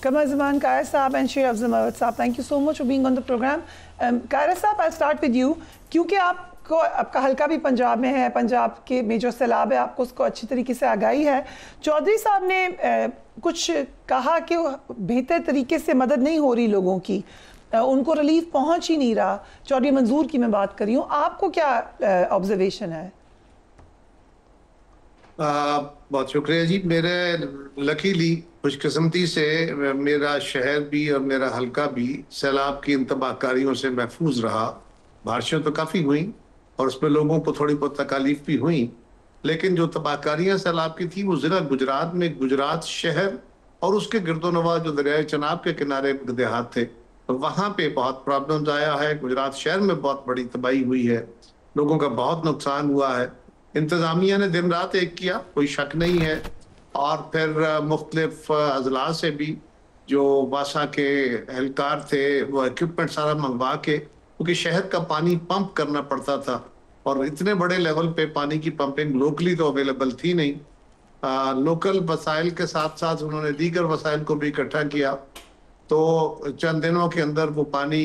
Kamal Zaman, Kaya Saab and Sheikh Afzal Mahmood Saab, thank you so much for being on the program. Kaya Saab, I'll start with you. क्योंकि आपका हल्का भी पंजाब में है, पंजाब के में जो सैलाब है आपको उसको अच्छी तरीके से आगाही है। चौधरी साहब ने कुछ कहा कि बेहतर तरीके से मदद नहीं हो रही लोगों की, उनको रिलीफ पहुंच ही नहीं रहा। चौधरी मंजूर की मैं बात कर रही हूँ, आपको क्या ऑब्जर्वेशन है? बहुत शुक्रिया जी। मेरे लकीली खुशकिस्मती से मेरा शहर भी और मेरा हल्का भी सैलाब की इन तबाहकारियों से महफूज रहा। बारिशें तो काफ़ी हुई और उसमें लोगों को थोड़ी बहुत तकालीफ भी हुई, लेकिन जो तबाहकारियाँ सैलाब की थी वो ज़िला गुजरात में गुजरात शहर और उसके गिरदोनवा जो दरियाए चनाब के किनारे देहात थे, तो वहाँ पे बहुत प्रॉब्लम्स आया है। गुजरात शहर में बहुत बड़ी तबाही हुई है, लोगों का बहुत नुकसान हुआ है। इंतज़ामिया ने दिन रात एक किया, कोई शक नहीं है। और फिर मुख्तलिफ अजला से भी जो वासा के एहलकार थे वो इक्विपमेंट सारा मंगवा के, क्योंकि शहर का पानी पंप करना पड़ता था और इतने बड़े लेवल पे पानी की पंपिंग लोकली तो अवेलेबल थी नहीं। लोकल वसाइल के साथ साथ उन्होंने दीगर वसाइल को भी इकट्ठा किया, तो चंद दिनों के अंदर वो पानी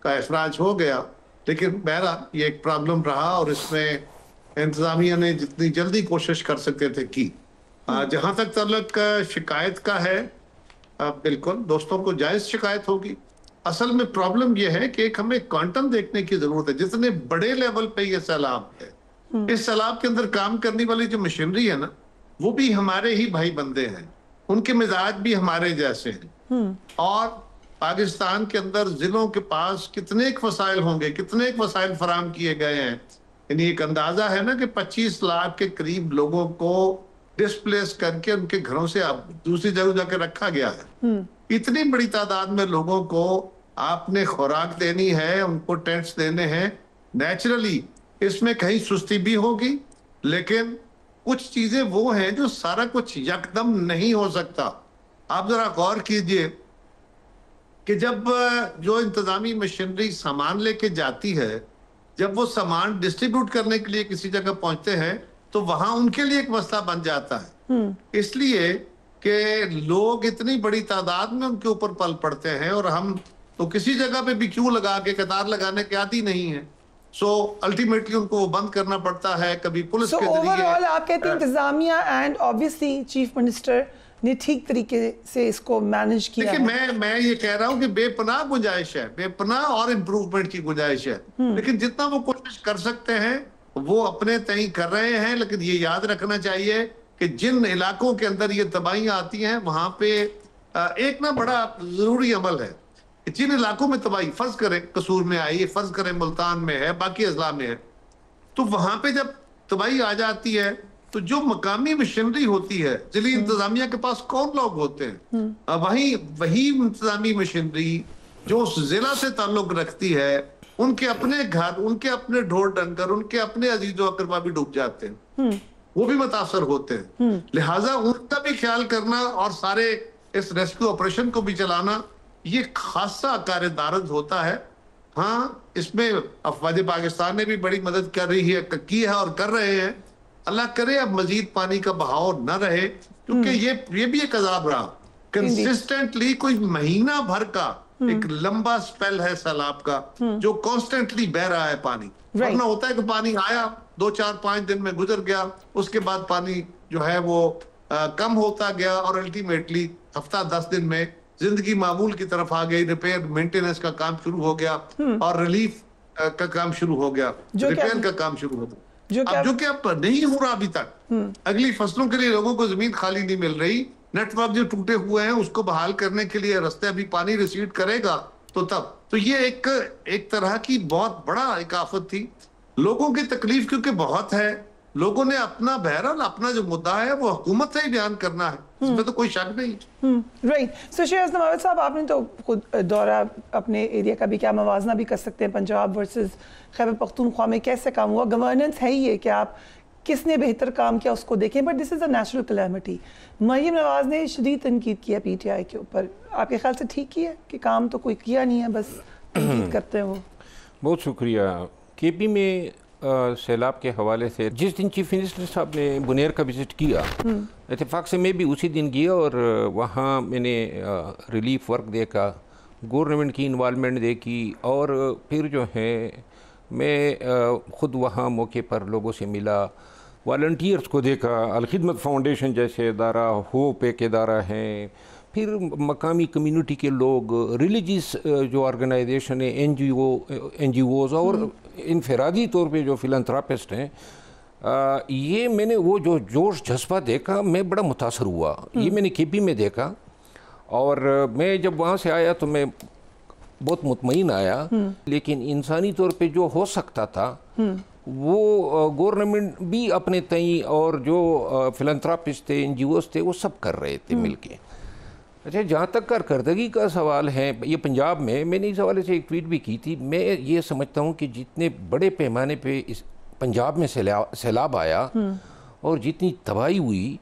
का अखराज हो गया। लेकिन बहरहाल ये एक प्रॉब्लम रहा और इसमें इंतजामिया ने जितनी जल्दी कोशिश कर सकते थे की। जहां तक तल्लक शिकायत का है, बिल्कुल दोस्तों को जायज शिकायत होगी। असल में प्रॉब्लम यह है कि एक हमें क्वांटम देखने की जरूरत है। जितने बड़े लेवल पे ये सैलाब है, इस सैलाब के अंदर काम करने वाली जो मशीनरी है ना, वो भी हमारे ही भाई बंदे हैं, उनके मिजाज भी हमारे जैसे हैं। और पाकिस्तान के अंदर जिलों के पास कितने एक वसाइल होंगे, कितने एक वसाइल फराम किए गए हैं। यानी एक अंदाजा है ना कि 25 लाख के करीब लोगों को डिस्प्लेस करके उनके घरों से दूसरी जगह जाकर रखा गया है। इतनी बड़ी तादाद में लोगों को आपने खुराक देनी है, उनको टेंट्स देने हैं। नेचुरली इसमें कहीं सुस्ती भी होगी, लेकिन कुछ चीजें वो हैं जो सारा कुछ यकदम नहीं हो सकता। आप जरा गौर कीजिए कि जब जो इंतजामी मशीनरी सामान लेके जाती है, जब वो सामान डिस्ट्रीब्यूट करने के लिए किसी जगह पहुंचते हैं, तो वहां उनके लिए एक मसला बन जाता है। इसलिए कि लोग इतनी बड़ी तादाद में उनके ऊपर पल पड़ते हैं और हम तो किसी जगह पे भी क्यू लगा के कतार लगाने के आदी नहीं है। सो अल्टीमेटली उनको वो बंद करना पड़ता है, कभी पुलिस के जरिए। ओवरऑल आप कहते हैं इंतजामिया एंड ऑब्वियसली चीफ मिनिस्टर ने ठीक तरीके से इसको मैनेज किया। देखिए मैं ये कह रहा हूँ कि बेपनाह गुंजाइश है, बेपनाह और इम्प्रूवमेंट की गुंजाइश है, लेकिन जितना वो कोशिश कर सकते हैं वो अपने तय कर रहे हैं। लेकिन ये याद रखना चाहिए कि जिन इलाकों के अंदर ये तबाहियां आती हैं, वहां पे एक ना बड़ा जरूरी अमल है। जिन इलाकों में तबाही फर्ज करें कसूर में आई, फर्ज करें मुल्तान में है, बाकी अजला में है, तो वहां पे जब तबाही आ जाती है तो जो मकामी मशीनरी होती है, जिली इंतजामिया के पास कौन लोग होते हैं, वही इंतजामी मशीनरी जो उस जिला से ताल्लुक रखती है, उनके अपने घर, उनके अपने ढोर डंगर, उनके अपने अजीजों अकरबा भी डूब जाते हैं, वो भी मुतासर होते हैं। लिहाजा उनका भी ख्याल करना और सारे इस रेस्क्यू ऑपरेशन को भी चलाना ये खासा कार्यदारद होता है। हाँ, इसमें अफवाज पाकिस्तान ने भी बड़ी मदद कर रही है, की है और कर रहे हैं। अल्लाह करे अब मजीद पानी का बहाव न रहे, क्योंकि ये भी एक अजाब रहा। कंसिस्टेंटली कोई महीना भर का एक लंबा स्पेल है सैलाब का, जो कॉन्स्टेंटली बह रहा है पानी। वरना होता है कि पानी आया 2, 4, 5 दिन में गुजर गया, उसके बाद पानी जो है वो कम होता गया और अल्टीमेटली हफ्ता 10 दिन में जिंदगी मामूल की तरफ आ गई। रिपेयर मेंटेनेंस का काम शुरू हो गया और रिलीफ का काम शुरू हो गया, रिपेयर का काम शुरू हो गया, जो कि अब नहीं हो रहा अभी तक। अगली फसलों के लिए लोगों को जमीन खाली नहीं मिल रही। नेटवर्क जो टूटे हुए हैं उसको बहाल करने के लिए रास्ते अभी पानी रिसीड करेगा तो तब। तो ये एक तरह की बहुत बड़ा एक आफत थी। लोगों की तकलीफ क्योंकि बहुत है, लोगों ने अपना बहरहाल अपना जो मुद्दा है वो हुकूमत से ही बयान करना है, इसमें तो कोई शक नहीं। राइट। सो शेख अफजल महमूद साहब, आपने तो खुद दौरा अपने एरिया का भी क्या मवाजना भी कर सकते हैं, पंजाब वर्सेस खैबर पख्तूनख्वा में कैसे काम हुआ। गवर्नेंस है ही है कि आप किसने बेहतर काम किया उसको देखें, but this is a natural calamity. Maryam Nawaz ने शदीद तनकीद किया PTI के ऊपर, आपके ख्याल से ठीक किया कि काम तो कोई किया नहीं है, बस तनकीद करते हैं वो? बहुत शुक्रिया। KP में سیلاب کے حوالے سے جس دن چیف منسٹر صاحب نے بنیر کا وزٹ کیا، اتفاق سے میں بھی اسی دن گیا اور وہاں میں نے ریلیف ورک دیکھا، گورنمنٹ کی انوالومنٹ دیکھی، اور پھر جو ہے میں خود وہاں موقع پر لوگوں سے ملا، والنٹیئرز کو دیکھا، الخدمت فاؤنڈیشن جیسے ادارہ، ہوپ ایک ادارہ ہیں، پھر مقامی کمیونٹی کے لوگ، ریلیجیس جو آرگنائزیشن ہیں، این جی اوز اور انفرادی طور پہ جو فلانتھراپسٹ ہیں، یہ میں نے وہ جو جوش جذبہ دیکھا میں بڑا متاثر ہوا. یہ میں نے کے پی میں دیکھا، اور میں جب وہاں سے آیا تو میں بہت مطمئن آیا، لیکن انسانی طور پہ جو ہو سکتا تھا وہ گورنمنٹ بھی اپنے تئیں اور جو فلانتھراپسٹ تھے، این جی اوز تھے، وہ سب کر رہے تھے مل کے. اچھا، جہاں تک کارکردگی کا سوال ہے، یہ پنجاب میں نے اس حوالے سے ایک ٹویٹ بھی کی تھی. میں یہ سمجھتا ہوں کہ جتنے بڑے پیمانے پہ اس پنجاب میں سیلاب آیا اور جتنی تباہی ہوئی،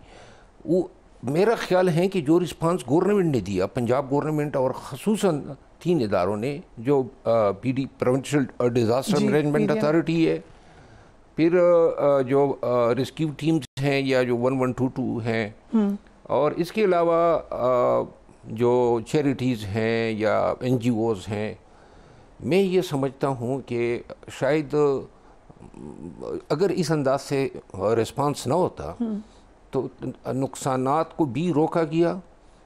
وہ میرا خیال ہے کہ جو رسپانس گورنمنٹ نے دیا، پنجاب گورنمنٹ اور خصوصاً 3 اداروں نے، جو P D provincial disaster management authority ہے، پھر جو ریسکیو ٹیمز ہیں یا جو 1122 ہیں، اور اس کے علاوہ جو چیریٹیز ہیں یا این جی اوز ہیں، میں یہ سمجھتا ہوں کہ شاید اگر اس انداز سے ریسپانس نہ ہوتا تو نقصانات کو بھی روکا گیا.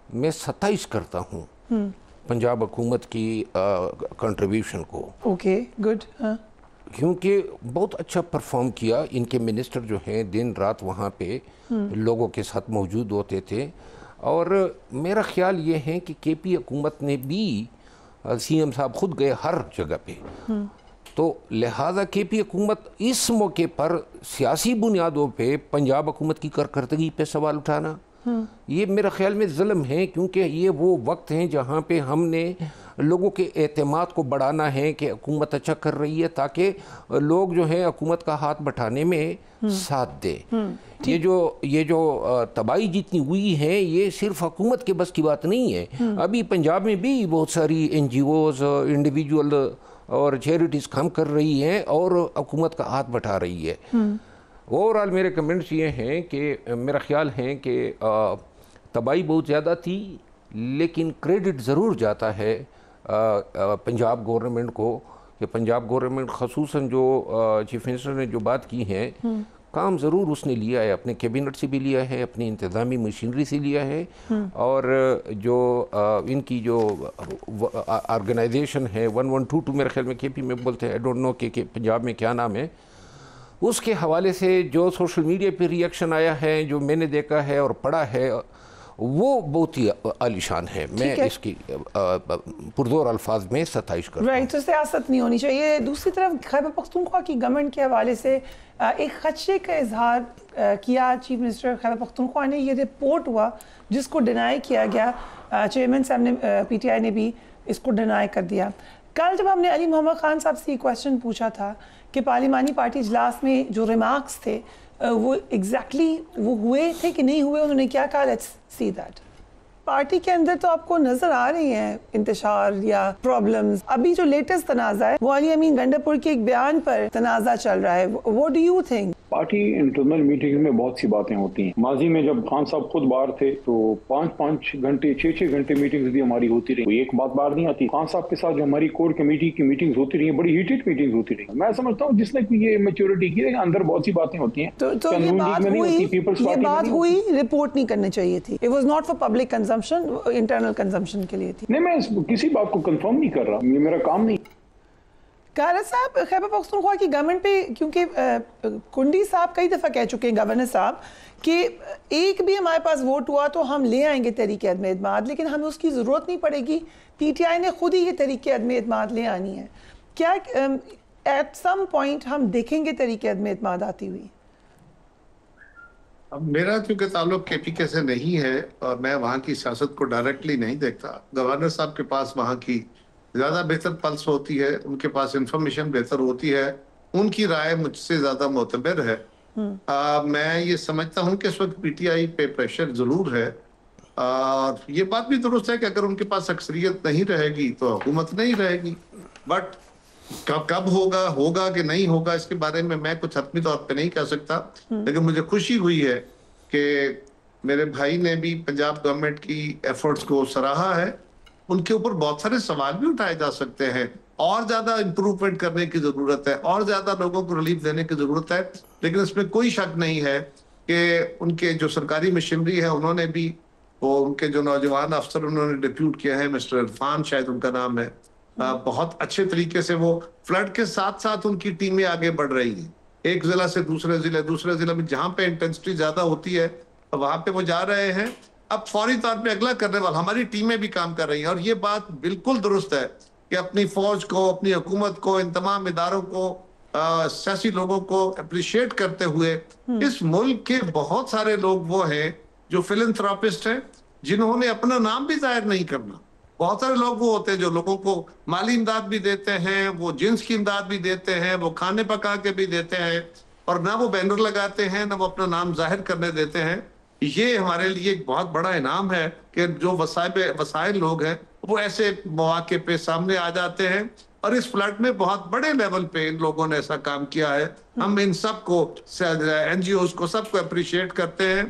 میں 27 کرتا ہوں پنجاب حکومت کی کنٹریبیوشن کو. Okay, good. کیونکہ بہت اچھا پرفارم کیا. ان کے منسٹر جو ہیں دن رات وہاں پہ لوگوں کے ساتھ موجود ہوتے تھے، اور میرا خیال یہ ہے کہ کے پی حکومت نے بھی، سی ایم صاحب خود گئے ہر جگہ پہ، تو لہذا کے پی حکومت اس موقع پر سیاسی بنیادوں پہ پنجاب حکومت کی کارکردگی پہ سوال اٹھانا، یہ میرا خیال میں ظلم ہے. کیونکہ یہ وہ وقت ہیں جہاں پہ ہم نے لوگوں کے اعتماد کو بڑھانا ہے کہ حکومت اچھا کر رہی ہے، تاکہ لوگ جو ہیں حکومت کا ہاتھ بٹھانے میں ساتھ دے. یہ جو تباہی جتنی ہوئی ہے، یہ صرف حکومت کے بس کی بات نہیں ہے. ابھی پنجاب میں بھی بہت ساری این جی اوز، انڈیویجول اور چیریٹیز کام کر رہی ہیں اور حکومت کا ہاتھ بٹھا رہی ہے. اوورآل میرے کمنٹس یہ ہیں کہ میرا خیال ہے کہ تباہی بہت زیادہ تھی، لیکن کریڈٹ ضرور جاتا ہے پنجاب گورنمنٹ کو، کہ پنجاب گورنمنٹ خصوصاً جو چیف منسٹر نے جو بات کی ہے، کام ضرور اس نے لیا ہے، اپنے کیبنٹ سے بھی لیا ہے، اپنی انتظامی مشینری سے لیا ہے، اور جو ان کی جو آرگنائزیشن ہے 1122 میرے خیال میں کے پی میں بولتے ہیں، آئی ڈونٹ نو کہ پنجاب میں کیا نام ہے، اس کے حوالے سے جو سوشل میڈیا پہ ریئیکشن آیا ہے، جو میں نے دیکھا ہے اور پڑھا ہے، وہ بہت ہی عالیشان ہے. میں اس کی پرزور الفاظ میں ستائش کرتا ہوں. رائٹ، تو سیاست نہیں ہونی چاہیے. دوسری طرف خیبر پختونخوا کی گورنمنٹ کے حوالے سے ایک خدشے کا اظہار کیا چیف منسٹر خیبر پختونخوا نے. یہ رپورٹ ہوا جس کو ڈینائی کیا گیا، چیئرمین صاحب نے، پی ٹی آئی نے بھی اس کو ڈینائی کر دیا. کل جب ہم نے علی محمد خان صاحب سے یہ کویشچن پوچھا تھا کہ پارلیمانی پارٹی اجلاس میں جو ریمارکس تھے وہ ایگزیکٹلی وہ ہوئے تھے کہ نہیں ہوئے، انہوں نے کیا کہا، لیٹس سی دیٹ. پارٹی کے اندر تو آپ کو نظر آ رہی ہیں انتشار یا پرابلمز. ابھی جو لیٹسٹ تنازع ہے وہ علی امین گنڈاپور کے ایک بیان پر تنازع چل رہا ہے. What do you think? Party internal meeting میں بہت سی باتیں ہوتی ہیں. ماضی میں جب خان صاحب خود باہر تھے تو 5 گھنٹے 6 گھنٹے میٹنگز بھی ہماری ہوتی رہی. کوئی ایک بات باہر نہیں آتی. خان صاحب کے ساتھ جو ہماری کور کمیٹی کی میٹنگز ہوتی رہی ہیں، بڑی ہیٹڈ میٹنگز ہوتی رہی. میں سمجھتا ہوں جس نے یہ میچورٹی کی ہے، اندر بہت سی باتیں ہوتی ہیں. تو یہ بات ہوئی رپورٹ نہیں کرنی چاہیے تھی. It was not for public consumption, internal consumption کے لیے تھی. نہیں، میں کسی بات کو کنفرم نہیں کر رہا، یہ میرا کام نہیں. کارا صاحب، خیبر پختونخوا کی گورنمنٹ پہ، کیونکہ کنڈی صاحب کئی دفعہ کہہ چکے ہیں، گورنر صاحب، کہ ایک بھی ہمارے پاس ووٹ ہوا تو ہم لے آئیں گے تحریک عدم اعتماد، لیکن ہمیں اس کی ضرورت نہیں پڑے گی. پی ٹی آئی نے خود ہی یہ تحریک عدم اعتماد لے آنی ہے. کیا ایٹ سم پوائنٹ ہم دیکھیں گے تحریک عدم اعتماد آتی ہوئی؟ اب میرا چونکہ تعلق کے پی کے سے نہیں ہے اور میں وہاں کی سیاست کو ڈائریکٹلی نہیں دیکھتا، گورنر صاحب کے پاس وہاں کی زیادہ بہتر پلس ہوتی ہے، ان کے پاس انفارمیشن بہتر ہوتی ہے، ان کی رائے مجھ سے زیادہ معتبر ہے. میں یہ سمجھتا ہوں کہ اس وقت پی ٹی آئی پہ پریشر ضرور ہے، اور یہ بات بھی درست ہے کہ اگر ان کے پاس اکثریت نہیں رہے گی تو حکومت نہیں رہے گی. بٹ कब होगा कि नहीं होगा, इसके बारे में मैं कुछ हतमी तौर पे नहीं कह सकता, लेकिन मुझे खुशी हुई है कि मेरे भाई ने भी पंजाब गवर्नमेंट की एफर्ट्स को सराहा है। उनके ऊपर बहुत सारे सवाल भी उठाए जा सकते हैं, और ज्यादा इंप्रूवमेंट करने की जरूरत है, और ज्यादा लोगों को रिलीफ देने की जरूरत है, लेकिन इसमें कोई शक नहीं है कि उनके जो सरकारी मशीनरी है उन्होंने भी, वो उनके जो नौजवान अफसर उन्होंने डिप्यूट किया है, मिस्टर इरफान शायद उनका नाम है, बहुत अच्छे तरीके से वो फ्लड के साथ साथ उनकी टीमें आगे बढ़ रही हैं, एक जिला से दूसरे जिले में जहां पे इंटेंसिटी ज्यादा होती है वहां पे वो जा रहे हैं। अब फौरी तौर पे अगला करने वाला हमारी टीमें भी काम कर रही हैं, और ये बात बिल्कुल दुरुस्त है कि अपनी फौज को, अपनी हुकूमत को, इन तमाम इदारों को, सियासी लोगों को अप्रिशिएट करते हुए इस मुल्क के बहुत सारे लोग वो हैं जो फिलैंथ्रोपिस्ट हैं, जिन्होंने अपना नाम भी जाहिर नहीं करना। बहुत सारे लोग वो होते हैं जो लोगों को माली इमदाद भी देते हैं, वो जिन्स की इमदाद भी देते हैं, वो खाने पका के भी देते हैं, और ना वो बैनर लगाते हैं, ना वो अपना नाम जाहिर करने देते हैं। ये हमारे लिए एक बहुत बड़ा इनाम है कि जो वसाइल लोग हैं वो ऐसे मौके पे सामने आ जाते हैं, और इस फ्लड में बहुत बड़े लेवल पे इन लोगों ने ऐसा काम किया है। हम इन सबको, एनजीओ को, सबको अप्रिशिएट करते हैं।